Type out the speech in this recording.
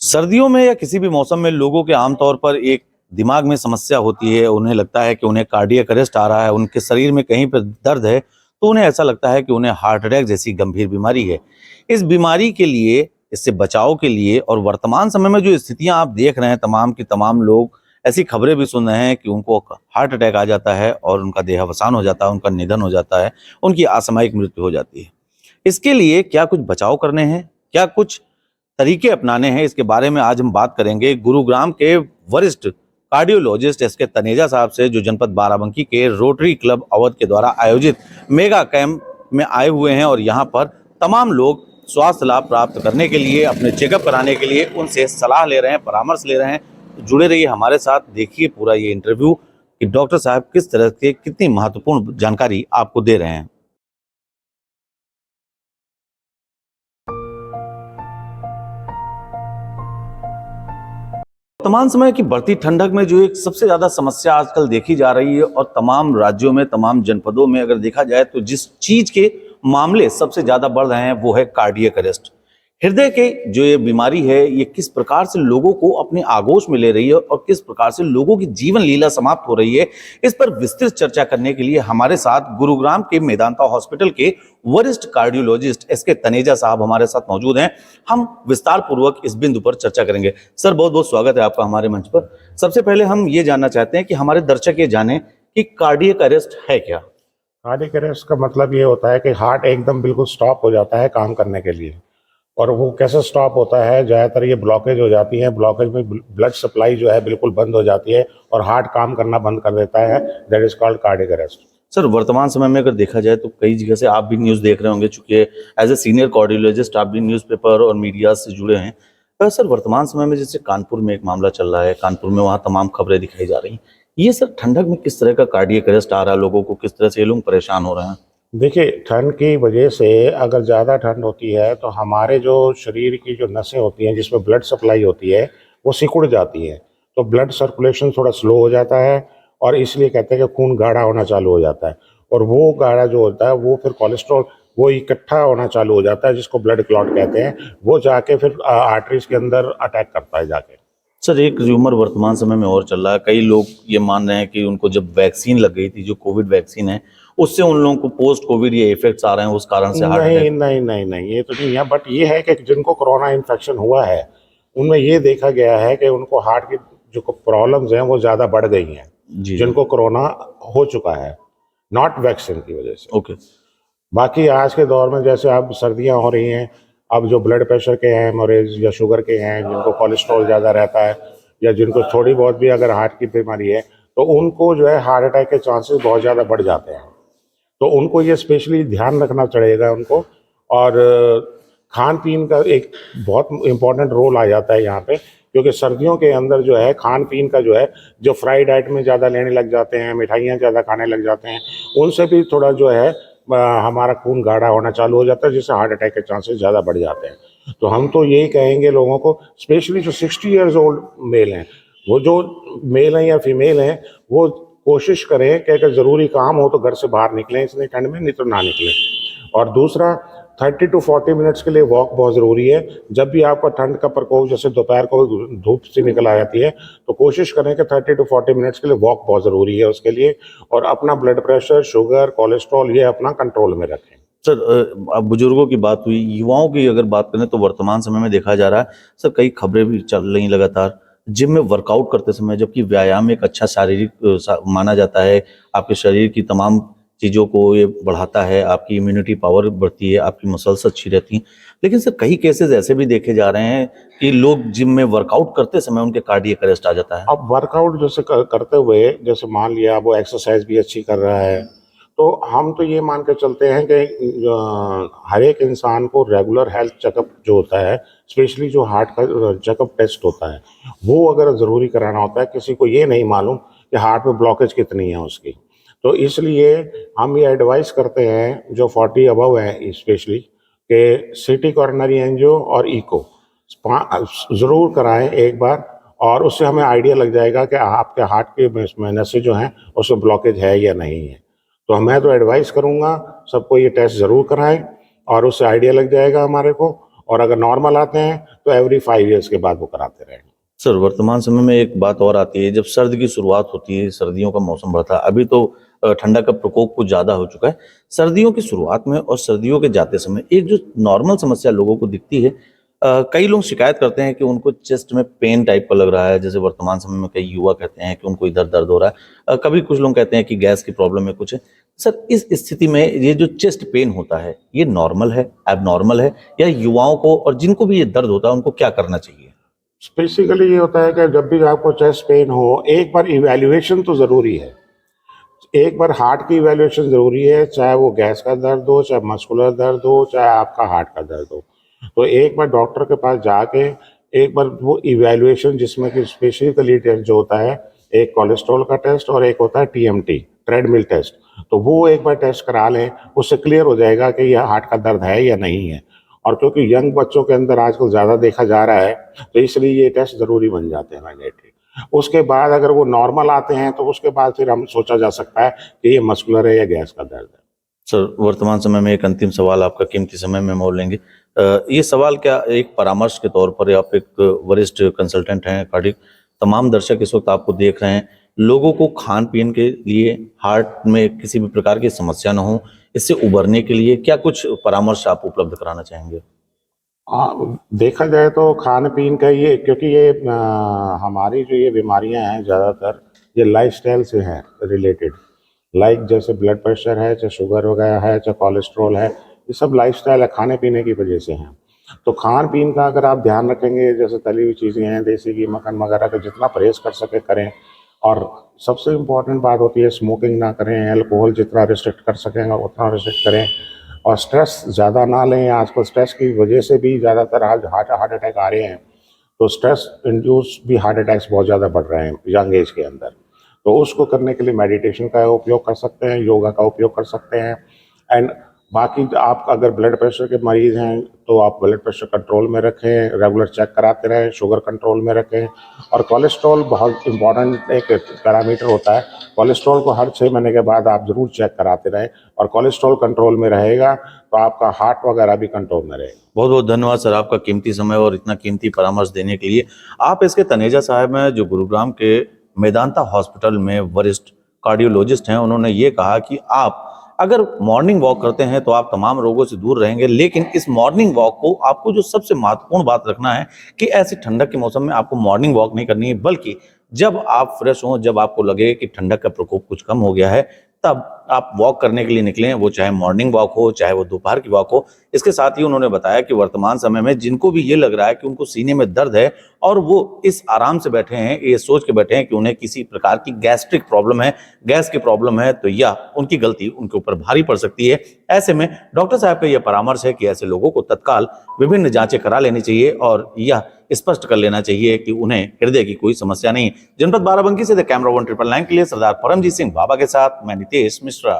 सर्दियों में या किसी भी मौसम में लोगों के आमतौर पर एक दिमाग में समस्या होती है। उन्हें लगता है कि उन्हें कार्डियक अरेस्ट आ रहा है, उनके शरीर में कहीं पर दर्द है, तो उन्हें ऐसा लगता है कि उन्हें हार्ट अटैक जैसी गंभीर बीमारी है। इस बीमारी के लिए, इससे बचाव के लिए और वर्तमान समय में जो स्थितियां आप देख रहे हैं, तमाम की तमाम लोग ऐसी खबरें भी सुन रहे हैं कि उनको हार्ट अटैक आ जाता है और उनका देहावसान हो जाता है, उनका निधन हो जाता है, उनकी असामयिक मृत्यु हो जाती है। इसके लिए क्या कुछ बचाव करने हैं, क्या कुछ तरीके अपनाने हैं, इसके बारे में आज हम बात करेंगे गुरुग्राम के वरिष्ठ कार्डियोलॉजिस्ट एसके तनेजा साहब से, जो जनपद बाराबंकी के रोटरी क्लब अवध के द्वारा आयोजित मेगा कैंप में आए हुए हैं और यहाँ पर तमाम लोग स्वास्थ्य लाभ प्राप्त करने के लिए, अपने चेकअप कराने के लिए उनसे सलाह ले रहे हैं, परामर्श ले रहे हैं। तो जुड़े रहिए हमारे साथ, देखिए पूरा ये इंटरव्यू कि डॉक्टर साहब किस तरह के कितनी महत्वपूर्ण जानकारी आपको दे रहे हैं। वर्तमान समय की बढ़ती ठंडक में जो एक सबसे ज्यादा समस्या आजकल देखी जा रही है और तमाम राज्यों में, तमाम जनपदों में अगर देखा जाए तो जिस चीज के मामले सबसे ज्यादा बढ़ रहे हैं वो है कार्डियक अरेस्ट। हृदय के जो ये बीमारी है, ये किस प्रकार से लोगों को अपने आगोश में ले रही है और किस प्रकार से लोगों की जीवन लीला समाप्त हो रही है, इस पर विस्तृत चर्चा करने के लिए हमारे साथ गुरुग्राम के मेदांता हॉस्पिटल के वरिष्ठ कार्डियोलॉजिस्ट एसके तनेजा साहब हमारे साथ मौजूद हैं। हम विस्तार पूर्वक इस बिंदु पर चर्चा करेंगे। सर, बहुत बहुत स्वागत है आपका हमारे मंच पर। सबसे पहले हम ये जानना चाहते हैं कि हमारे दर्शक ये जाने कि कार्डियक अरेस्ट है क्या। कार्डियक अरेस्ट का मतलब ये होता है कि हार्ट एकदम बिल्कुल स्टॉप हो जाता है काम करने के लिए। और वो कैसे स्टॉप होता है, ज़्यादातर ये ब्लॉकेज हो जाती है, ब्लॉकेज में ब्लड सप्लाई जो है बिल्कुल बंद हो जाती है और हार्ट काम करना बंद कर देता है। That is called cardiac arrest. Sir, वर्तमान समय में अगर देखा जाए तो कई जगह से आप भी न्यूज़ देख रहे होंगे, चूंकि एज ए सीनियर कार्डियोलॉजिस्ट आप भी न्यूज़पेपर और मीडिया से जुड़े हैं। पर सर, वर्तमान समय में जैसे कानपुर में एक मामला चल रहा है, कानपुर में वहाँ तमाम खबरें दिखाई जा रही हैं, ये सर ठंडक में किस तरह का कार्डियक अरेस्ट आ रहा है लोगों को, किस तरह से ये लोग परेशान हो रहे हैं। देखिए, ठंड की वजह से अगर ज़्यादा ठंड होती है तो हमारे जो शरीर की जो नसें होती हैं जिसमें ब्लड सप्लाई होती है वो सिकुड़ जाती है, तो ब्लड सर्कुलेशन थोड़ा स्लो हो जाता है और इसलिए कहते हैं कि खून गाढ़ा होना चालू हो जाता है। और वो गाढ़ा जो होता है वो फिर कोलेस्ट्रॉल वो इकट्ठा होना चालू हो जाता है, जिसको ब्लड क्लॉट कहते हैं। वो जाके फिर आर्टरीज के अंदर अटैक करता है जाके। सर, एक र्यूमर वर्तमान समय में और चल रहा है, कई लोग ये मान रहे हैं कि उनको जब वैक्सीन लग गई थी, जो कोविड वैक्सीन है, उससे उन लोगों को पोस्ट कोविड ये इफेक्ट्स आ रहे हैं, उस कारण से हार्ट नहीं अटैक। नहीं नहीं नहीं, ये तो नहीं है। बट ये है कि जिनको कोरोना इन्फेक्शन हुआ है उनमें ये देखा गया है कि उनको हार्ट की जो प्रॉब्लम्स हैं वो ज़्यादा बढ़ गई हैं, जी। जिनको कोरोना हो चुका है, नॉट वैक्सीन की वजह से। ओके। बाकी आज के दौर में जैसे अब सर्दियां हो रही हैं, अब जो ब्लड प्रेशर के हैं मरीज या शुगर के हैं, जिनको कोलेस्ट्रॉल ज़्यादा रहता है या जिनको थोड़ी बहुत भी अगर हार्ट की बीमारी है, तो उनको जो है हार्ट अटैक के चांसेस बहुत ज़्यादा बढ़ जाते हैं। तो उनको ये स्पेशली ध्यान रखना पड़ेगा उनको। और खान पीन का एक बहुत इम्पोर्टेंट रोल आ जाता है यहाँ पे, क्योंकि सर्दियों के अंदर जो है खान पीन का जो है, जो फ्राइड आइटम में ज़्यादा लेने लग जाते हैं, मिठाइयाँ ज़्यादा खाने लग जाते हैं, उनसे भी थोड़ा जो है हमारा खून गाढ़ा होना चालू हो जाता है, जिससे हार्ट अटैक के चांसेस ज़्यादा बढ़ जाते हैं। तो हम तो यही कहेंगे लोगों को, स्पेशली जो 60 ईयर्स ओल्ड मेल हैं, वो जो मेल हैं या फीमेल हैं, वो कोशिश करें कि अगर ज़रूरी काम हो तो घर से बाहर निकलें इतनी ठंड में, नहीं तो ना निकलें। और दूसरा, 30 टू 40 मिनट्स के लिए वॉक बहुत ज़रूरी है। जब भी आपका ठंड का प्रकोप, जैसे दोपहर को धूप सी निकल आ जाती है, तो कोशिश करें कि 30 टू 40 मिनट्स के लिए वॉक बहुत ज़रूरी है उसके लिए। और अपना ब्लड प्रेशर, शुगर, कोलेस्ट्रॉल ये अपना कंट्रोल में रखें। सर, अब बुजुर्गों की बात हुई, युवाओं की अगर बात करें तो वर्तमान समय में देखा जा रहा है सर, कई खबरें भी चल रही लगातार, जिम में वर्कआउट करते समय, जबकि व्यायाम एक अच्छा शारीरिक माना जाता है, आपके शरीर की तमाम चीज़ों को ये बढ़ाता है, आपकी इम्यूनिटी पावर बढ़ती है, आपकी मसल्स अच्छी रहती हैं, लेकिन सर कई केसेस ऐसे भी देखे जा रहे हैं कि लोग जिम में वर्कआउट करते समय उनके कार्डियक अरेस्ट आ जाता है। अब वर्कआउट जैसे करते हुए, जैसे मान लिया वो एक्सरसाइज भी अच्छी कर रहा है, तो हम तो ये मान के चलते हैं कि हर एक इंसान को रेगुलर हेल्थ चेकअप जो होता है, स्पेशली जो हार्ट का चेकअप टेस्ट होता है, वो अगर ज़रूरी कराना होता है। किसी को ये नहीं मालूम कि हार्ट में ब्लॉकेज कितनी है उसकी, तो इसलिए हम ये एडवाइस करते हैं जो 40 अबव है स्पेशली, कि सिटी कॉरोनरी एंजियो और इको ज़रूर कराएं एक बार, और उससे हमें आइडिया लग जाएगा कि आपके हार्ट के नसें जो हैं उसमें ब्लॉकेज है या नहीं है। तो मैं तो एडवाइस करूँगा सबको ये टेस्ट ज़रूर कराएं, और उससे आइडिया लग जाएगा हमारे को। और अगर नॉर्मल आते हैं तो एवरी 5 ईयर्स के बाद वो कराते रहें। सर वर्तमान समय में एक बात और आती है, जब सर्द की शुरुआत होती है, सर्दियों का मौसम बढ़ता है, अभी तो ठंडा का प्रकोप कुछ ज़्यादा हो चुका है। सर्दियों की शुरुआत में और सर्दियों के जाते समय एक जो नॉर्मल समस्या लोगों को दिखती है, कई लोग शिकायत करते हैं कि उनको चेस्ट में पेन टाइप का लग रहा है, जैसे वर्तमान समय में कई युवा कहते हैं कि उनको इधर दर्द हो रहा है। कभी कुछ लोग कहते हैं कि गैस की प्रॉब्लम है कुछ है। सर इस स्थिति में ये जो चेस्ट पेन होता है, ये नॉर्मल है, एबनॉर्मल है, या युवाओं को और जिनको भी ये दर्द होता है उनको क्या करना चाहिए? बेसिकली ये होता है कि जब भी आपको चेस्ट पेन हो, एक बार इवैल्यूएशन तो ज़रूरी है। एक बार हार्ट की इवैल्यूएशन ज़रूरी है, चाहे वो गैस का दर्द हो, चाहे मस्कुलर दर्द हो, चाहे आपका हार्ट का दर्द हो। तो एक बार डॉक्टर के पास जाके एक बार वो इवैल्यूएशन, जिसमें कि स्पेसिफिकली टेस्ट जो होता है, एक कोलेस्ट्रॉल का टेस्ट और एक होता है टीएमटी, ट्रेडमिल टेस्ट। तो वो एक बार टेस्ट करा लें, उससे क्लियर हो जाएगा कि यह हार्ट का दर्द है या नहीं है। और क्योंकि यंग बच्चों के अंदर आजकल ज़्यादा देखा जा रहा है, तो इसलिए ये टेस्ट ज़रूरी बन जाते हैं मैंडेटरी। उसके बाद अगर वो नॉर्मल आते हैं तो उसके बाद फिर हम सोचा जा सकता है कि ये मस्कुलर है या गैस का दर्द है। सर वर्तमान समय में एक अंतिम सवाल, आपका कीमती समय में मोल लेंगे। ये सवाल क्या एक परामर्श के तौर पर, आप एक वरिष्ठ कंसल्टेंट हैं कार्डिक, तमाम दर्शक इस वक्त आपको देख रहे हैं, लोगों को खान पीन के लिए हार्ट में किसी भी प्रकार की समस्या ना हो, इससे उबरने के लिए क्या कुछ परामर्श आप उपलब्ध कराना चाहेंगे? हाँ, देखा जाए तो खान-पीन का ये, क्योंकि ये हमारी जो ये बीमारियां हैं ज़्यादातर ये लाइफ़स्टाइल से हैं रिलेटेड। लाइक जैसे ब्लड प्रेशर है, चाहे शुगर वगैरह है, चाहे कोलेस्ट्रॉल है, ये सब लाइफ़स्टाइल है, खाने-पीने की वजह से हैं। तो खान-पीन का अगर आप ध्यान रखेंगे, जैसे तली हुई चीज़ें हैं, देसी घी, मक्खन वगैरह का जितना परहेज़ कर सके करें। और सबसे इम्पोर्टेंट बात होती है स्मोकिंग ना करें, अल्कोहल जितना रिस्ट्रिक्ट कर सकेंगे उतना रिस्ट्रिक्ट करें। और स्ट्रेस ज़्यादा ना लें, आजकल स्ट्रेस की वजह से भी ज़्यादातर आज हार्ट अटैक आ रहे हैं। तो स्ट्रेस इंड्यूस भी हार्ट अटैक्स बहुत ज़्यादा बढ़ रहे हैं यंग एज के अंदर। तो उसको करने के लिए मेडिटेशन का उपयोग कर सकते हैं, योगा का उपयोग कर सकते हैं। एंड बाकी आप अगर ब्लड प्रेशर के मरीज़ हैं तो आप ब्लड प्रेशर कंट्रोल में रखें, रेगुलर चेक कराते रहें, शुगर कंट्रोल में रखें। और कोलेस्ट्रॉल बहुत इम्पॉर्टेंट एक पैरामीटर होता है। कोलेस्ट्रॉल को हर 6 महीने के बाद आप ज़रूर चेक कराते रहें, और कोलेस्ट्रॉल कंट्रोल में रहेगा तो आपका हार्ट वगैरह भी कंट्रोल में रहेगा। बहुत बहुत धन्यवाद सर, आपका कीमती समय और इतना कीमती परामर्श देने के लिए। आप इसके तनेजा साहब हैं जो गुरुग्राम के मेदांता हॉस्पिटल में वरिष्ठ कार्डियोलॉजिस्ट हैं। उन्होंने ये कहा कि आप अगर मॉर्निंग वॉक करते हैं तो आप तमाम रोगों से दूर रहेंगे, लेकिन इस मॉर्निंग वॉक को आपको जो सबसे महत्वपूर्ण बात रखना है कि ऐसी ठंडक के मौसम में आपको मॉर्निंग वॉक नहीं करनी है, बल्कि जब आप फ्रेश हों, जब आपको लगे कि ठंडक का प्रकोप कुछ कम हो गया है, तब आप वॉक करने के लिए निकलें, वो चाहे मॉर्निंग वॉक हो, चाहे वो दोपहर की वॉक हो। इसके साथ ही उन्होंने बताया कि वर्तमान समय में जिनको भी ये लग रहा है कि उनको सीने में दर्द है और वो इस आराम से बैठे हैं, ये सोच के बैठे हैं कि उन्हें किसी प्रकार की गैस्ट्रिक प्रॉब्लम है, गैस की प्रॉब्लम है, तो यह उनकी गलती उनके ऊपर भारी पड़ सकती है। ऐसे में डॉक्टर साहब का यह परामर्श है कि ऐसे लोगों को तत्काल विभिन्न जांचें करा लेनी चाहिए और यह स्पष्ट कर लेना चाहिए कि उन्हें हृदय की कोई समस्या नहीं। जनपद बाराबंकी से द कैमरा 1 999 के लिए सरदार परमजीत सिंह बाबा के साथ मैं नितेश मिश्रा।